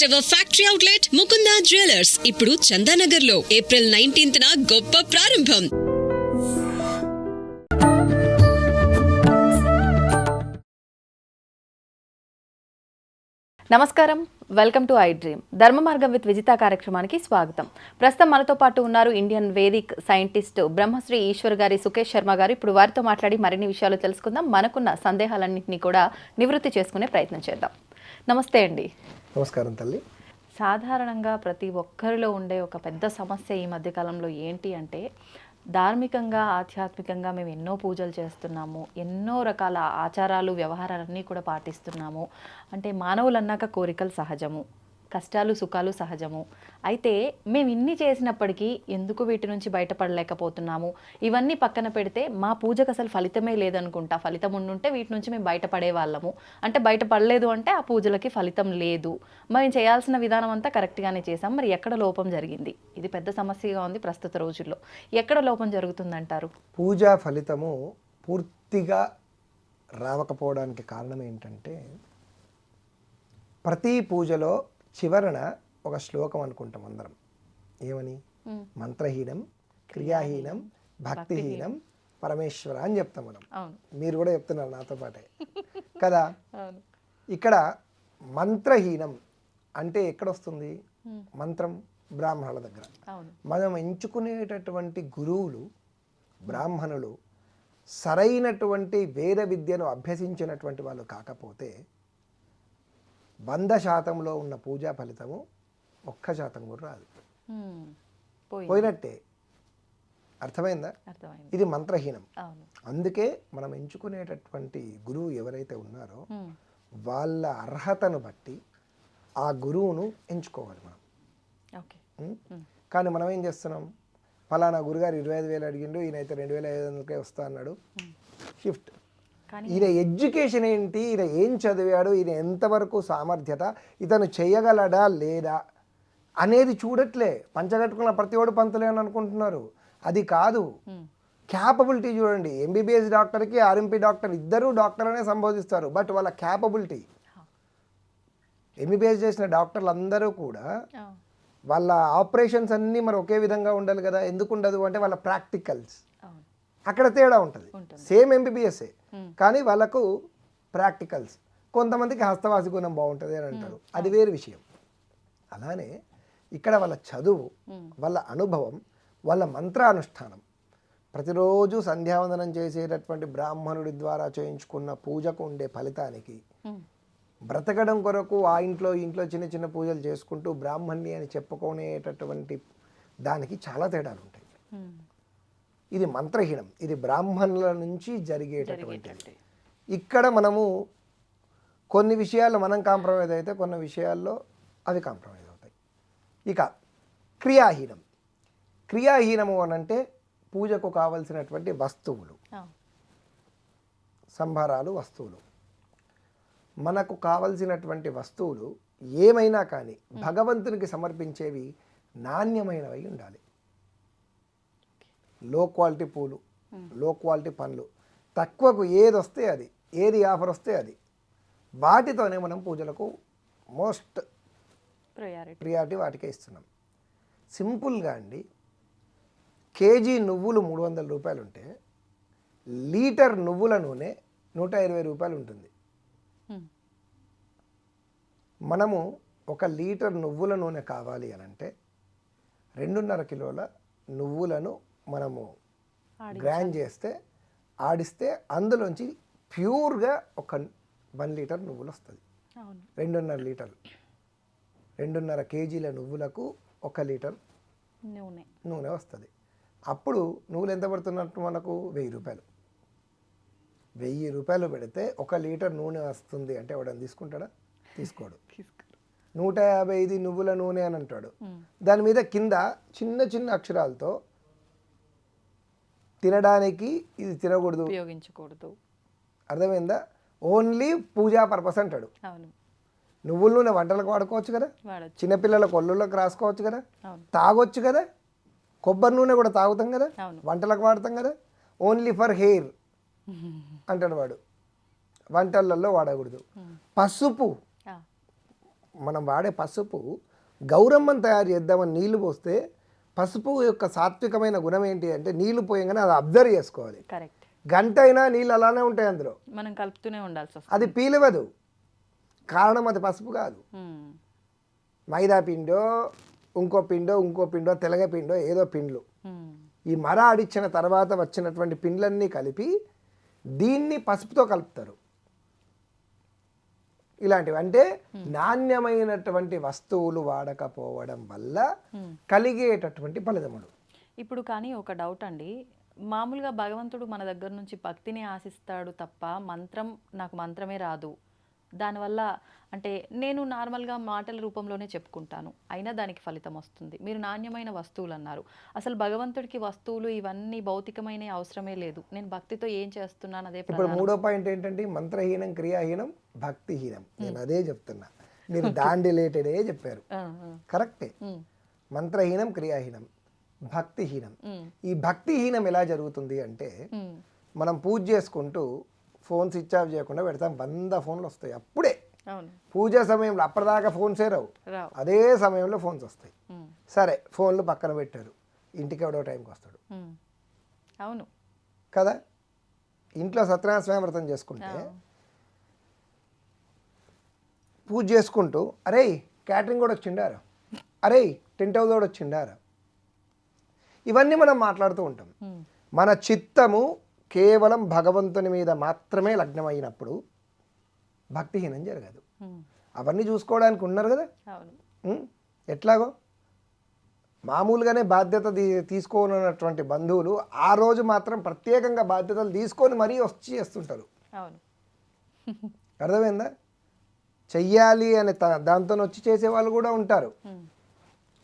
Factory outlet Mukunda jewellers ఇప్పుడు చందానగర్ లో April 19న గొప్ప ప్రారంభం. నమస్కారం, వెల్కమ్ టు ఐ డ్రీమ్. ధర్మ మార్గం విత్ విజిత కార్యక్రమానికి స్వాగతం. ప్రస్తుతం మనతో పాటు ఉన్నారు Indian Vedic scientist Brahmashri Eshwar గారి సుకేష్ శర్మ గారు. ఇప్పుడు వారితో మాట్లాడి మరిన్ని విషయాలు తెలుసుకుందాం. మనకున్న సందేహాలన్నింటినీ కూడా నివృత్తి చేసుకునే ప్రయత్నం చేద్దాం. నమస్తే అండి. నమస్కారం తల్లి. సాధారణంగా ప్రతి ఒక్కరిలో ఉండే ఒక పెద్ద సమస్య ఈ మధ్యకాలంలో ఏంటి అంటే, ధార్మికంగా ఆధ్యాత్మికంగా మేము ఎన్నో పూజలు చేస్తున్నాము, ఎన్నో రకాల ఆచారాలు వ్యవహారాలన్నీ కూడా పాటిస్తున్నాము. అంటే మానవులు అన్నాక కోరికలు సహజము, కష్టాలు సుఖాలు సహజము. అయితే మేము ఇన్ని చేసినప్పటికీ ఎందుకు వీటి నుంచి బయటపడలేకపోతున్నాము? ఇవన్నీ పక్కన పెడితే మా పూజకు అసలు ఫలితమే లేదనుకుంటా. ఫలితం ఉండుంటే వీటి నుంచి మేము బయటపడే వాళ్ళము. అంటే బయటపడలేదు అంటే ఆ పూజలకి ఫలితం లేదు. మేము చేయాల్సిన విధానం అంతా కరెక్ట్గానే చేసాం. మరి ఎక్కడ లోపం జరిగింది? ఇది పెద్ద సమస్యగా ఉంది ప్రస్తుత రోజుల్లో. ఎక్కడ లోపం జరుగుతుందంటారు? పూజా ఫలితము పూర్తిగా రావకపోవడానికి కారణం ఏంటంటే, ప్రతి పూజలో చివరన ఒక శ్లోకం అనుకుంటాం అందరం. ఏమని? మంత్రహీనం, క్రియాహీనం, భక్తిహీనం పరమేశ్వర అని చెప్తాం మనం. మీరు కూడా చెప్తున్నారు నాతో పాటే కదా. ఇక్కడ మంత్రహీనం అంటే ఎక్కడొస్తుంది? మంత్రం బ్రాహ్మణుల దగ్గర. మనం ఎంచుకునేటటువంటి గురువులు బ్రాహ్మణులు సరైనటువంటి వేద విద్యను అభ్యసించినటువంటి వాళ్ళు కాకపోతే 100% ఉన్న పూజా ఫలితము 1% కూడా రాదు. పోయినట్టే. అర్థమైందా? ఇది మంత్రహీనం. అందుకే మనం ఎంచుకునేటటువంటి గురువు ఎవరైతే ఉన్నారో వాళ్ళ అర్హతను బట్టి ఆ గురువును ఎంచుకోవాలి మనం. కానీ మనం ఏం చేస్తున్నాం? ఫలానా గురుగారు 25,000 అడిగిండు, ఈయనైతే 2,500కే వస్తా అన్నాడు. షిఫ్ట్. ఈయన ఎడ్యుకేషన్ ఏంటి, ఈయన ఏం చదివాడు, ఈయన ఎంతవరకు సామర్థ్యత, ఇతను చేయగలడా లేదా అనేది చూడట్లే. పంచగట్టుకున్న ప్రతివాడు పంతులే అని అనుకుంటున్నారు. అది కాదు. క్యాపబిలిటీ చూడండి. ఎంబీబీఎస్ డాక్టర్కి ఆర్ఎంపీ డాక్టర్ ఇద్దరు డాక్టర్ అనే సంబోధిస్తారు. బట్ వాళ్ళ క్యాపబిలిటీ, ఎంబీబీఎస్ చేసిన డాక్టర్లు అందరూ కూడా వాళ్ళ ఆపరేషన్స్ అన్నీ మరి ఒకే విధంగా ఉండాలి కదా. ఎందుకు ఉండదు అంటే వాళ్ళ ప్రాక్టికల్స్ అక్కడ తేడా ఉంటుంది. సేమ్ ఎంబీబీఎస్ఏ కానీ వాళ్ళకు ప్రాక్టికల్స్, కొంతమందికి హస్తవాసి గుణం బాగుంటుంది అని అంటారు. అది వేరు విషయం. అలానే ఇక్కడ వాళ్ళ చదువు, వాళ్ళ అనుభవం, వాళ్ళ మంత్రానుష్ఠానం, ప్రతిరోజు సంధ్యావందనం చేసేటటువంటి బ్రాహ్మణుడి ద్వారా చేయించుకున్న పూజకు ఉండే ఫలితానికి, బ్రతకడం కొరకు ఆ ఇంట్లో చిన్న చిన్న పూజలు చేసుకుంటూ బ్రాహ్మణ్ణి అని చెప్పుకునేటటువంటి దానికి చాలా తేడాలు ఉంటాయి. ఇది మంత్రహీనం. ఇది బ్రాహ్మణుల నుంచి జరిగేటటువంటి. ఇక్కడ మనము కొన్ని విషయాల్లో మనం కాంప్రమైజ్ అయితే కొన్ని విషయాల్లో అవి కాంప్రమైజ్ అవుతాయి. ఇక క్రియాహీనం. క్రియాహీనము అనంటే పూజకు కావలసినటువంటి వస్తువులు, సంభారాలు, వస్తువులు. మనకు కావలసినటువంటి వస్తువులు ఏమైనా కానీ భగవంతునికి సమర్పించేవి నాణ్యమైనవి ఉండాలి. లో క్వాలిటీ పూలు, లో క్వాలిటీ పండ్లు, తక్కువకు ఏది వస్తే అది, ఏది ఆఫర్ వస్తే అది, వాటితోనే మనం పూజలకు మోస్ట్ ప్రియారిటీ వాటికే ఇస్తున్నాం. సింపుల్గా అండి, కేజీ నువ్వులు 300 రూపాయలు ఉంటే లీటర్ నువ్వుల నూనె 120 రూపాయలు ఉంటుంది. మనము 1 లీటర్ నువ్వుల నూనె కావాలి అని అంటే 2.5 కిలోల నువ్వులను మనము గ్రైండ్ చేస్తే, ఆడిస్తే అందులోంచి ప్యూర్గా 1 లీటర్ నువ్వులు వస్తుంది. 2.5 లీటర్లు, 2.5 కేజీల నువ్వులకు 1 లీటర్ నూనె వస్తుంది. అప్పుడు నువ్వులు ఎంత పడుతున్నట్టు మనకు 1000 రూపాయలు. 1000 రూపాయలు పెడితే 1 లీటర్ నూనె వస్తుంది అంటే ఎవడని తీసుకుంటాడా? తీసుకోడు. 150 నువ్వుల నూనె అని అంటాడు. దాని మీద కింద చిన్న చిన్న అక్షరాలతో తినడానికి ఇది తినకూడదు, ఉపయోగించకూడదు. అర్థమైందా? ఓన్లీ పూజా పర్పస్ అంటాడు. నువ్వుల నూనె వంటలకు వాడుకోవచ్చు కదా, చిన్నపిల్లల కొల్లుళ్ళకి రాసుకోవచ్చు కదా, తాగొచ్చు కదా. కొబ్బరి నూనె కూడా తాగుతాం కదా, వంటలకు వాడతాం కదా. ఓన్లీ ఫర్ హెయిర్ అంటాడు వాడు. వంటలలో వాడకూడదు. పసుపు మనం వాడే పసుపు గౌరమ్మని తయారు చేద్దామని నీళ్లు పోస్తే పసుపు యొక్క సాత్వికమైన గుణం ఏంటి అంటే నీళ్లు పోయంగానే అది అబ్జర్వ్ చేసుకోవాలి. కరెక్ట్. గంట అయినా నీళ్ళు అలానే ఉంటాయి అందులో, మనం కలుపుతూనే ఉండాల్సి వస్తుంది. అది పీలవదు. కారణం అది పసుపు కాదు, మైదా పిండో ఇంకో పిండో తెలగ పిండో ఏదో పిండ్లు. ఈ మర ఆడిచ్చిన తర్వాత వచ్చినటువంటి పిండ్లన్నీ కలిపి దీన్ని పసుపుతో కలుపుతారు. ఇలాంటివి అంటే నాణ్యమైనటువంటి వస్తువులు వాడకపోవడం వల్ల కలిగేటటువంటి ఫలితములు. ఇప్పుడు కానీ ఒక డౌట్ అండి, మామూలుగా భగవంతుడు మన దగ్గర నుంచి భక్తిని ఆశిస్తాడు తప్ప నాకు మంత్రమే రాదు, దానివల్ల అంటే నేను నార్మల్గా మాటల రూపంలోనే చెప్పుకుంటాను, అయినా దానికి ఫలితం వస్తుంది. మీరు నాణ్యమైన వస్తువులు అన్నారు. అసలు భగవంతుడికి వస్తువులు ఇవన్నీ భౌతికమైన అవసరమే లేదు, నేను భక్తితో ఏం చేస్తున్నాను అదే. ఇప్పుడు మూడో పాయింట్ ఏంటంటే మంత్రహీనం, క్రియాహీనం, భక్తిహీనం. నేను అదే చెప్తున్నా, మీరు దాని రిలేటెడే చెప్పారు, కరెక్టే. మంత్రహీనం, క్రియాహీనం, భక్తిహీనం. ఈ భక్తిహీనం ఎలా జరుగుతుంది అంటే మనం పూజ చేసుకుంటూ ఫోన్ స్విచ్ ఆఫ్ చేయకుండా పెడతాం, 100 ఫోన్లు వస్తాయి అప్పుడే. పూజ సమయంలో అప్పటిదాకా ఫోన్సే రావు, అదే సమయంలో ఫోన్స్ వస్తాయి. సరే ఫోన్లు పక్కన పెట్టారు, ఇంటికి ఎవడో టైంకి వస్తాడు. అవును కదా, ఇంట్లో సత్యనారాయణ స్వామి వ్రతం చేసుకుంటే పూజ చేసుకుంటూ అరే క్యాటరింగ్ కూడా వచ్చిండారా, అరే టెంట్ హౌస్ కూడా వచ్చిండారా, ఇవన్నీ మనం మాట్లాడుతూ ఉంటాం. మన చిత్తము కేవలం భగవంతుని మీద మాత్రమే లగ్నమైనప్పుడు భక్తిహీనం జరగదు. అవన్నీ చూసుకోవడానికి ఉన్నారు కదా. ఎట్లాగో మామూలుగానే బాధ్యత తీసుకోనటువంటి బంధువులు ఆ రోజు మాత్రం ప్రత్యేకంగా బాధ్యతలు తీసుకొని మరీ వచ్చి చేస్తుంటారు. అర్థమైందా? చెయ్యాలి అని దాంతో వచ్చి చేసే వాళ్ళు కూడా ఉంటారు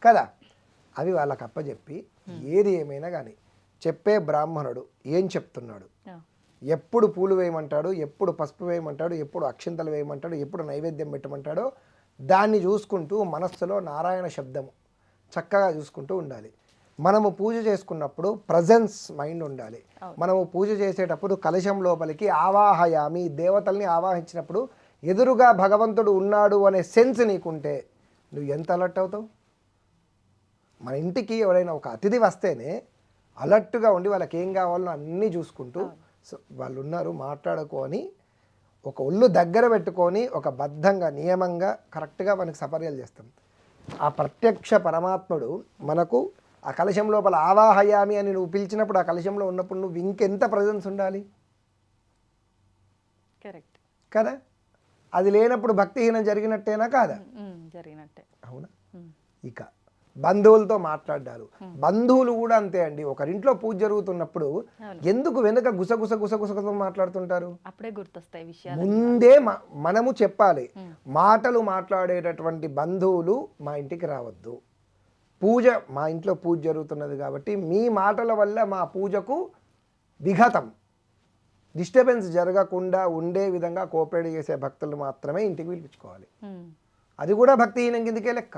కదా. అవి వాళ్ళకి అప్పచెప్పి ఏది ఏమైనా కానీ చెప్పే బ్రాహ్మణుడు ఏం చెప్తున్నాడు, ఎప్పుడు పూలు వేయమంటాడు, ఎప్పుడు పసుపు వేయమంటాడు, ఎప్పుడు అక్షింతలు వేయమంటాడు, ఎప్పుడు నైవేద్యం పెట్టమంటాడో దాన్ని చూసుకుంటూ మనస్సులో నారాయణ శబ్దము చక్కగా చూసుకుంటూ ఉండాలి. మనము పూజ చేసుకున్నప్పుడు ప్రజెన్స్ మైండ్ ఉండాలి. మనము పూజ చేసేటప్పుడు కలశం లోపలికి ఆవాహయామి, దేవతల్ని ఆవాహించినప్పుడు ఎదురుగా భగవంతుడు ఉన్నాడు అనే సెన్స్ నీకుంటే నువ్వు ఎంత అలర్ట్ అవుతావు. మన ఇంటికి ఎవరైనా ఒక అతిథి వస్తేనే అలర్ట్గా ఉండి వాళ్ళకి ఏం కావాలో అన్నీ చూసుకుంటూ వాళ్ళు ఉన్నారు మాట్లాడుకొని ఒక ఒళ్ళు దగ్గర పెట్టుకొని ఒక బద్ధంగా నియమంగా కరెక్ట్గా మనకి సపర్యలు చేస్తాం. ఆ ప్రత్యక్ష పరమాత్ముడు మనకు ఆ కలశం లోపల ఆవాహయామి అని నువ్వు పిలిచినప్పుడు ఆ కలశంలో ఉన్నప్పుడు నువ్వు ఇంకెంత ప్రజెన్స్ ఉండాలి. కరెక్ట్ కదా. అది లేనప్పుడు భక్తిహీనం జరిగినట్టేనా కాదా? జరిగినట్టే. అవునా. ఇక బంధువులతో మాట్లాడారు. బంధువులు కూడా అంతే అండి. ఒకరింట్లో పూజ జరుగుతున్నప్పుడు ఎందుకు వెనుక గుసగుసతో మాట్లాడుతుంటారు? అప్పుడే గుర్తొస్తాయి విషయాలు. ముందే మనము చెప్పాలి, మాటలు మాట్లాడేటటువంటి బంధువులు మా ఇంటికి రావద్దు, పూజ మా ఇంట్లో పూజ జరుగుతున్నది కాబట్టి మీ మాటల వల్ల మా పూజకు విఘాతం డిస్టర్బెన్స్ జరగకుండా ఉండే విధంగా కోఆపరేట్ చేసే భక్తులు మాత్రమే ఇంటికి పిలిపించుకోవాలి. అది కూడా భక్తిహీనం కిందకే లెక్క.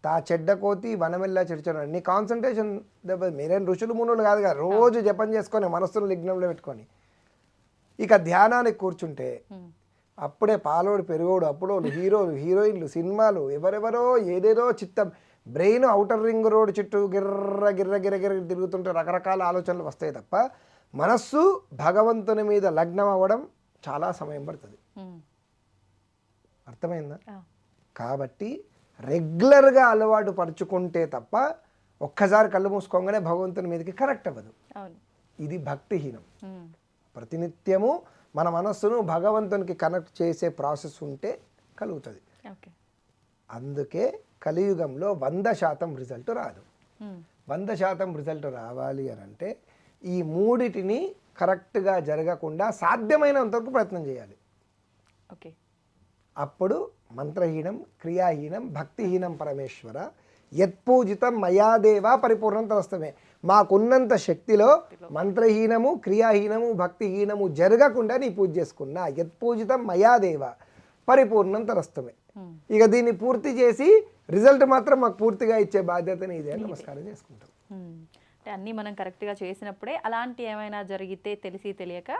తా చెడ్డ కోతి వనమెల్లా చెడిచాడు. నీ కాన్సన్ట్రేషన్ దెబ్బ. మీరేం ఋషులు మునులు కాదు కదా, రోజు జపం చేసుకొని మనస్సును లిగ్నంలో పెట్టుకొని ఇక ధ్యానానికి కూర్చుంటే అప్పుడే పాలోడు పెరుగోడు అప్పుడోళ్ళు హీరోలు హీరోయిన్లు సినిమాలు ఎవరెవరో ఏదేదో చిత్తం బ్రెయిన్ ఔటర్ రింగ్ రోడ్ చుట్టూ గిర్ర గిర్ర గిర్ర గిర్ర తిరుగుతుంటే రకరకాల ఆలోచనలు వస్తాయి తప్ప మనస్సు భగవంతుని మీద లగ్నం అవ్వడం చాలా సమయం పడుతుంది. అర్థమైందా? కాబట్టి రెగ్యులర్గా అలవాటు పరుచుకుంటే తప్ప ఒక్కసారి కళ్ళు మూసుకోగానే భగవంతుని మీదకి కరెక్ట్ అవ్వదు. ఇది భక్తిహీనం. ప్రతినిత్యము మన మనస్సును భగవంతునికి కనెక్ట్ చేసే ప్రాసెస్ ఉంటే కలుగుతుంది. అందుకే కలియుగంలో 100% రిజల్ట్ రాదు. 100% రిజల్ట్ రావాలి అని అంటే ఈ మూడిటిని కరెక్ట్గా జరగకుండా సాధ్యమైనంతవరకు ప్రయత్నం చేయాలి. అప్పుడు మంత్రహీనం, క్రియాహీనం, భక్తిహీనం పరమేశ్వర యత్పూజితం మయాదేవా పరిపూర్ణం తరస్తమే. మాకున్నంత శక్తిలో మంత్రహీనము, క్రియాహీనము, భక్తిహీనము జరగకుండా నీ పూజ చేసుకున్నా యత్పూజితం మయాదేవ పరిపూర్ణం తరస్తమే. ఇక దీన్ని పూర్తి చేసి రిజల్ట్ మాత్రం మాకు పూర్తిగా ఇచ్చే బాధ్యతని ఇదే అని నమస్కారం చేసుకుంటాం. అంటే అన్నీ మనం కరెక్ట్గా చేసినప్పుడే అలాంటి ఏమైనా జరిగితే తెలిసి తెలియక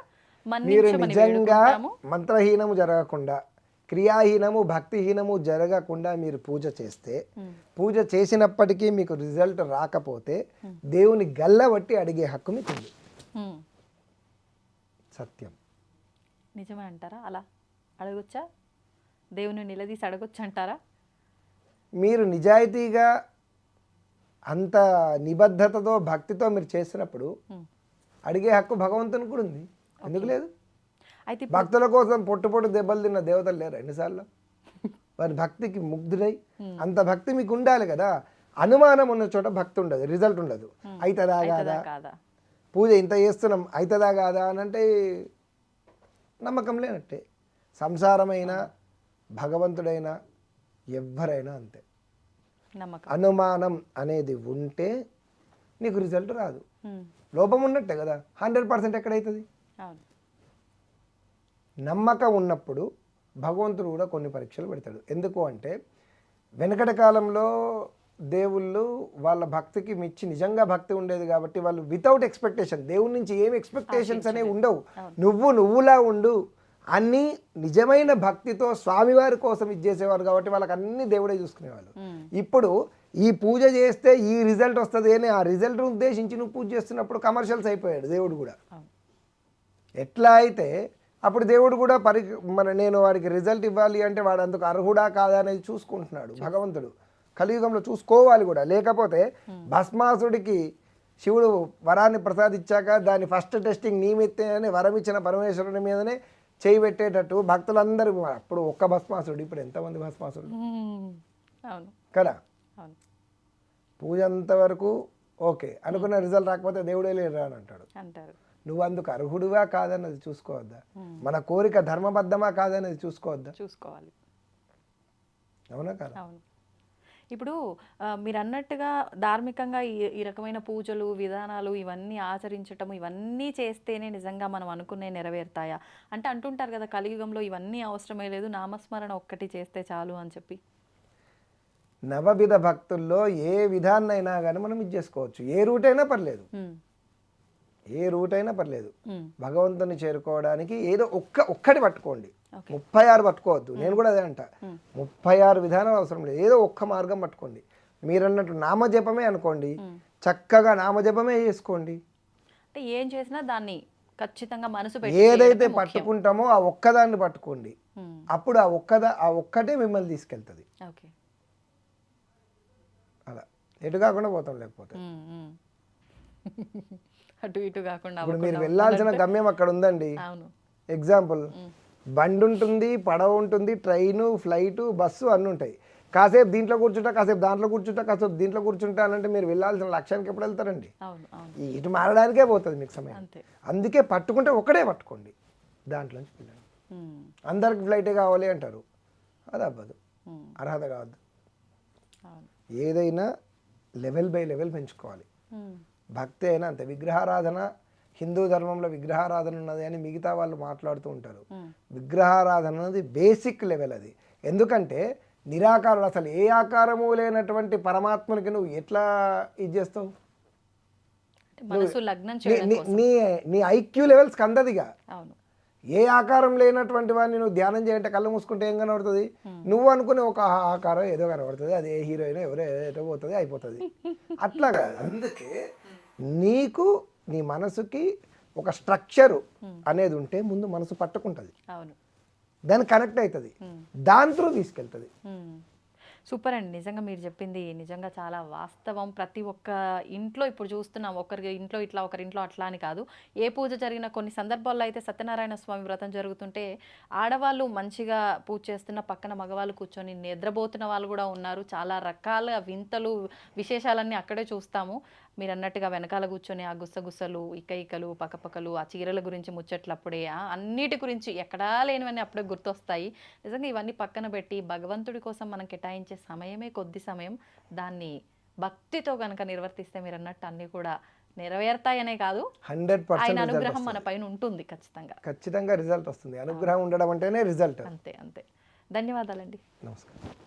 మీరు నిజంగా మంత్రహీనము జరగకుండా క్రియాహీనము భక్తిహీనము జరగకుండా మీరు పూజ చేస్తే, పూజ చేసినప్పటికీ మీకు రిజల్ట్ రాకపోతే దేవుని గల్లబట్టి అడిగే హక్కు మీకు ఉంది. సత్యం. నిజమే అంటారా? అలా అడగొచ్చా? దేవుని నిలదీసి అడగొచ్చు అంటారా? మీరు నిజాయితీగా అంత నిబద్ధతతో భక్తితో మీరు చేసినప్పుడు అడిగే హక్కు భగవంతునికి కూడా ఉంది. ఎందుకు లేదు? అయితే భక్తుల కోసం పొట్టు దెబ్బలు తిన్న దేవతలు లేరు ఎన్నిసార్లు? వారి భక్తికి ముగ్ధుడై అంత భక్తి మీకు ఉండాలి కదా. అనుమానం ఉన్న చోట భక్తి ఉండదు, రిజల్ట్ ఉండదు. అవుతుందా కాదా, పూజ ఇంత చేస్తున్నాం అవుతుందా కాదా అని అంటే నమ్మకం లేనట్టే. సంసారమైనా భగవంతుడైనా ఎవ్వరైనా అంతే. అనుమానం అనేది ఉంటే నీకు రిజల్ట్ రాదు. లోపం ఉన్నట్టే కదా. 100% ఎక్కడైతుంది? నమ్మకం ఉన్నప్పుడు భగవంతుడు కూడా కొన్ని పరీక్షలు పెడతాడు. ఎందుకు అంటే వెనకటి కాలంలో దేవుళ్ళు వాళ్ళ భక్తికి మించి నిజంగా భక్తి ఉండేది కాబట్టి వాళ్ళు వితౌట్ ఎక్స్పెక్టేషన్, దేవుడి నుంచి ఏమి ఎక్స్పెక్టేషన్స్ అనేవి ఉండవు. నువ్వులా ఉండు అన్నీ నిజమైన భక్తితో స్వామివారి కోసం ఇచ్చేసేవారు కాబట్టి వాళ్ళకి అన్ని దేవుడే చూసుకునేవాళ్ళు. ఇప్పుడు ఈ పూజ చేస్తే ఈ రిజల్ట్ వస్తుంది అని ఆ రిజల్ట్ ఉద్దేశించి నువ్వు పూజ చేస్తున్నప్పుడు కమర్షియల్స్ అయిపోయాడు దేవుడు కూడా. ఎట్లా అయితే అప్పుడు దేవుడు కూడా నేను వాడికి రిజల్ట్ ఇవ్వాలి అంటే వాడు అందుకు అర్హుడా కాదా అనేది చూసుకుంటున్నాడు భగవంతుడు. కలియుగంలో చూసుకోవాలి కూడా. లేకపోతే భస్మాసుడికి శివుడు వరాన్ని ప్రసాదించాక దాని ఫస్ట్ టెస్టింగ్ నీ మీదే అని వరం ఇచ్చిన పరమేశ్వరుని మీదనే చేయి పెట్టేటట్టు భక్తులందరూ. అప్పుడు ఒక్క భస్మాసుడు, ఇప్పుడు ఎంతమంది భస్మాసుడు కదా. పూజ అంతవరకు ఓకే అనుకున్న రిజల్ట్ రాకపోతే దేవుడే లేరు అని అంటాడు. నువ్వు అందుకు అర్హుడువా కాదన్నది చూసుకోవద్దా? మన కోరిక ధర్మబద్ధమా కాదన్నది చూసుకోవాలి. అవునా కదా? ఇప్పుడు మీరు అన్నట్టుగా ధార్మికంగా ఈ రకమైన పూజలు విధానాలు ఇవన్నీ ఆచరించటం ఇవన్నీ చేస్తేనే నిజంగా మనం అనుకునే నెరవేరుతాయా అంటే అంటుంటారు కదా, కలియుగంలో ఇవన్నీ అవసరమే లేదు, నామస్మరణ ఒక్కటి చేస్తే చాలు అని చెప్పి. నవవిధ భక్తుల్లో ఏ విధాన్నైనా కానీ మనం ఇది చేసుకోవచ్చు. ఏ రూట్ అయినా పర్లేదు. భగవంతుని చేరుకోవడానికి ఏదో ఒక్కటి పట్టుకోండి. 36 పట్టుకోవద్దు. నేను కూడా అదే అంట. 36 విధానం అవసరం లేదు. ఏదో ఒక్క మార్గం పట్టుకోండి. మీరన్నట్టు నామజపమే అనుకోండి, చక్కగా నామజపమే చేసుకోండి. అంటే ఏం చేసినా దాన్ని ఖచ్చితంగా మనసు పెట్టి ఏదైతే పట్టుకుంటామో ఆ ఒక్కదాన్ని పట్టుకోండి. అప్పుడు ఆ ఒక్కటే మిమ్మల్ని తీసుకెళ్తుంది. అలా ఎటు కాకుండా పోతాం. లేకపోతే అటు ఇటు కాకుండా ఇప్పుడు మీరు వెళ్ళాల్సిన గమ్యం అక్కడ ఉందండి. ఎగ్జాంపుల్, బండి ఉంటుంది, పడవ ఉంటుంది, ట్రైను, ఫ్లైటు, బస్సు అన్నీ ఉంటాయి. కాసేపు దీంట్లో కూర్చుంటా, కాసేపు దాంట్లో కూర్చుంటా, కాసేపు దీంట్లో కూర్చుంటా అంటే మీరు వెళ్ళాల్సిన లక్ష్యానికి ఎప్పుడు వెళ్తారండి? ఇటు మారడానికే పోతుంది మీకు సమయం. అందుకే పట్టుకుంటే ఒకటే పట్టుకోండి, దాంట్లోంచి వెళ్ళండి. అందరికి ఫ్లైటే కావాలి అంటారు, అది అవ్వదు, అర్హత కావద్దు. ఏదైనా లెవెల్ బై లెవెల్ పెంచుకోవాలి. భక్తి అయినా అంతే. విగ్రహారాధన, హిందూ ధర్మంలో విగ్రహారాధన ఉన్నది అని మిగతా వాళ్ళు మాట్లాడుతూ ఉంటారు. విగ్రహారాధన అనేది బేసిక్ లెవెల్ అది. ఎందుకంటే నిరాకారుడు, అసలు ఏ ఆకారము లేనటువంటి పరమాత్మనికి నువ్వు ఎట్లా ఇది చేస్తావు? నీ ఐక్యూ లెవెల్స్ కందదిగా. ఏ ఆకారం లేనటువంటి వాడిని నువ్వు ధ్యానం చేయంటే కళ్ళు మూసుకుంటే ఏం కనబడుతుంది? నువ్వు అనుకునే ఒక ఆకారం ఏదో కనబడుతుంది, అది ఏ హీరోయిన్ ఎవరో ఏదో పోతుంది, అయిపోతుంది. అట్లాగా. అందుకే నీకు నీ మనసుకి ఒక స్ట్రక్చరు అనేది ఉంటే ముందు మనసు పట్టుకుంటుంది, దాన్ని కనెక్ట్ అవుతుంది, దాని త్రూ తీసుకెళ్తుంది. సూపర్ అండి. నిజంగా మీరు చెప్పింది నిజంగా చాలా వాస్తవం. ప్రతి ఒక్క ఇంట్లో ఇప్పుడు చూస్తున్నాం, ఒకరి ఇంట్లో ఇట్లా ఒకరి ఇంట్లో అట్లా అని కాదు. ఏ పూజ జరిగినా కొన్ని సందర్భాల్లో అయితే సత్యనారాయణ స్వామి వ్రతం జరుగుతుంటే ఆడవాళ్ళు మంచిగా పూజ చేస్తున్న పక్కన మగవాళ్ళు కూర్చొని నిద్రపోతున్న వాళ్ళు కూడా ఉన్నారు. చాలా రకాల వింతలు విశేషాలన్నీ అక్కడే చూస్తాము. మీరు అన్నట్టుగా వెనకాల కూర్చొని ఆ గుసగుసలు, ఇకలు, పక్కపక్కలు, ఆ చీరల గురించి ముచ్చట్లప్పుడే అన్నిటి గురించి ఎక్కడా లేనివన్నీ అప్పుడే గుర్తొస్తాయి. నిజంగా ఇవన్నీ పక్కన పెట్టి భగవంతుడి కోసం మనం కేటాయించే సమయమే కొద్ది సమయం, దాన్ని భక్తితో కనుక నిర్వర్తిస్తే మీరు అన్నట్టు అన్నీ కూడా నెరవేరుతాయనే కాదు, 100% ఆయన అనుగ్రహం మన పైన ఉంటుంది. ఖచ్చితంగా రిజల్ట్ వస్తుంది. అనుగ్రహం ఉండడం అంటేనే రిజల్ట్. అంతే. ధన్యవాదాలండి. నమస్కారం.